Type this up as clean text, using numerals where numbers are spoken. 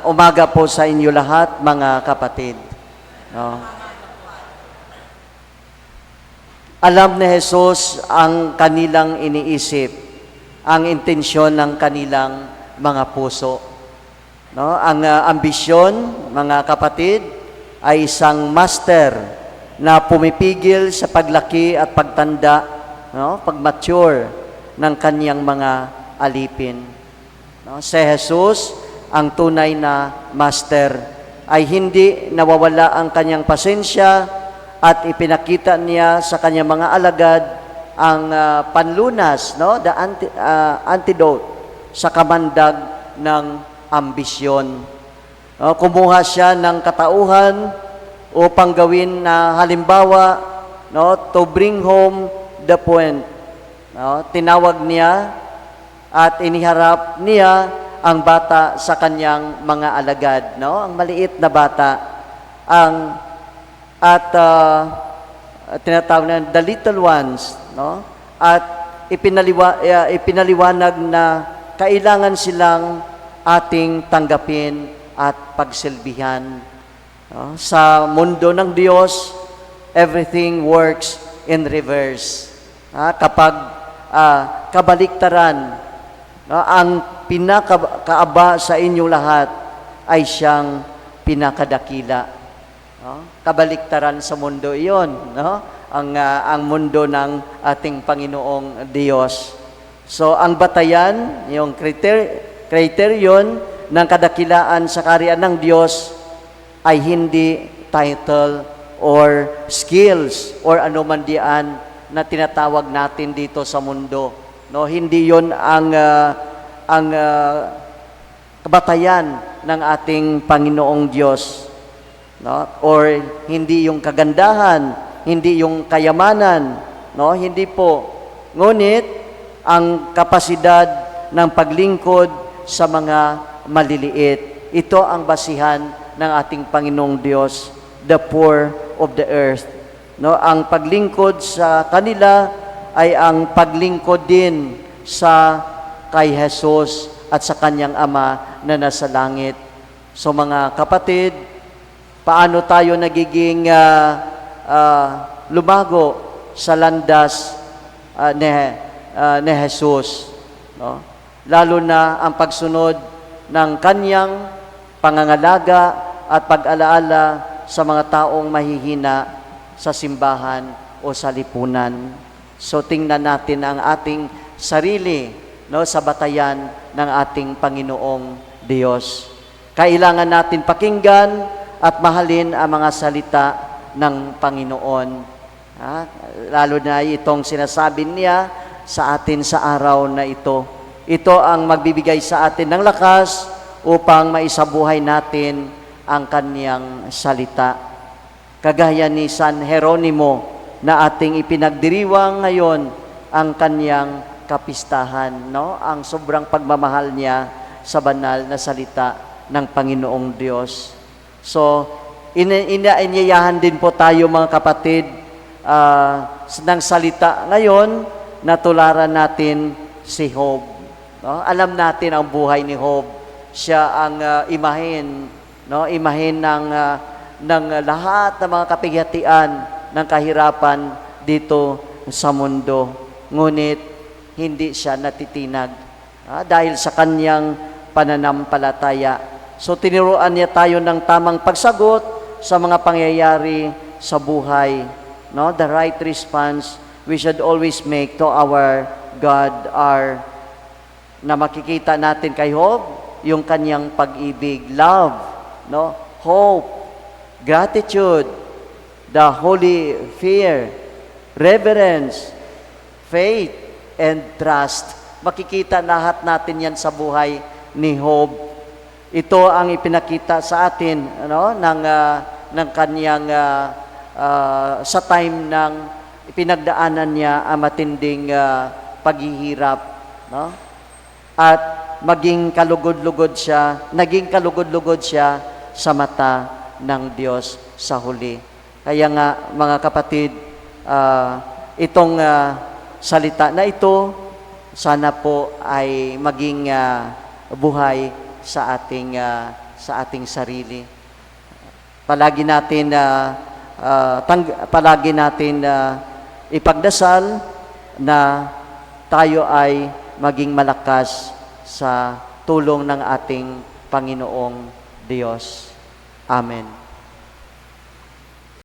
umaga po sa inyo lahat, mga kapatid. No? Alam ni Jesus ang kanilang iniisip, ang intensyon ng kanilang mga puso. No? Ang ambisyon, mga kapatid, ay isang master na pumipigil sa paglaki at pagtanda, no? Pag-mature ng kanyang mga alipin. No? Si Jesus, ang tunay na master, ay hindi nawawala ang kanyang pasensya at ipinakita niya sa kanyang mga alagad ang panlunas, no? The antidote sa kamandag ng ambisyon. No? Kumuha siya ng katauhan upang gawin na halimbawa, no? To bring home the point. No? Tinawag niya at iniharap niya ang bata sa kanyang mga alagad, no? Ang maliit na bata, tinatawag na the little ones, no? At ipinaliwanag na kailangan silang ating tanggapin at pagsilbihan. No? Sa mundo ng Diyos, everything works in reverse. Kapag kabaliktaran, no, ang pinakaaba sa inyong lahat ay siyang pinakadakila. No? Kabaliktaran sa mundo iyon, no? Ang mundo ng ating Panginoong Diyos. So, ang batayan, yung criterion ng kadakilaan sa kaharian ng Diyos ay hindi title or skills or anuman diyan na tinatawag natin dito sa mundo. No, hindi 'yon ang kabatayan ng ating Panginoong Diyos. No? Or hindi yung kagandahan, hindi yung kayamanan, no? Hindi po. Ngunit ang kapasidad ng paglingkod sa mga maliliit. Ito ang basihan ng ating Panginoong Diyos, the poor of the earth. No, ang paglingkod sa kanila ay ang paglingkod din sa kay Jesus at sa kanyang Ama na nasa langit. So mga kapatid, paano tayo nagiging lumago sa landas ni Jesus? No? Lalo na ang pagsunod ng kanyang pangangalaga at pag-alaala sa mga taong mahihina sa simbahan o sa lipunan. So tingnan natin ang ating sarili, no, sa batayan ng ating Panginoong Diyos. Kailangan natin pakinggan at mahalin ang mga salita ng Panginoon. Lalo na itong sinasabi niya sa atin sa araw na ito. Ito ang magbibigay sa atin ng lakas upang maisabuhay natin ang kanyang salita. Kagaya ni San Jeronimo na ating ipinagdiriwang ngayon ang kanyang kapistahan, no? Ang sobrang pagmamahal niya sa banal na salita ng Panginoong Diyos. So, inaanyayahan din po tayo mga kapatid ng salita ngayon na tularan natin si Job. No? Alam natin ang buhay ni Job. Siya ang imahen, no? Imahen ng lahat ng mga kapighatian ng kahirapan dito sa mundo. Ngunit hindi siya natitinag dahil sa kanyang pananampalataya. So tinuruan niya tayo ng tamang pagsagot sa mga pangyayari sa buhay. No? The right response we should always make to our God na makikita natin kay Job, yung kanyang pag-ibig, love, no? Hope, gratitude, the holy fear, reverence, faith, and trust. Makikita lahat natin yan sa buhay ni Job. Ito ang ipinakita sa atin, ano, ng kanyang sa time ng ipinagdaanan niya ang matinding paghihirap, no? At naging kalugod-lugod siya sa mata ng Diyos sa huli. Kaya nga, mga kapatid, itong salita na ito, sana po ay maging buhay sa ating sa ating sarili. Palagi natin ipagdasal na tayo ay maging malakas sa tulong ng ating Panginoong Diyos. Amen.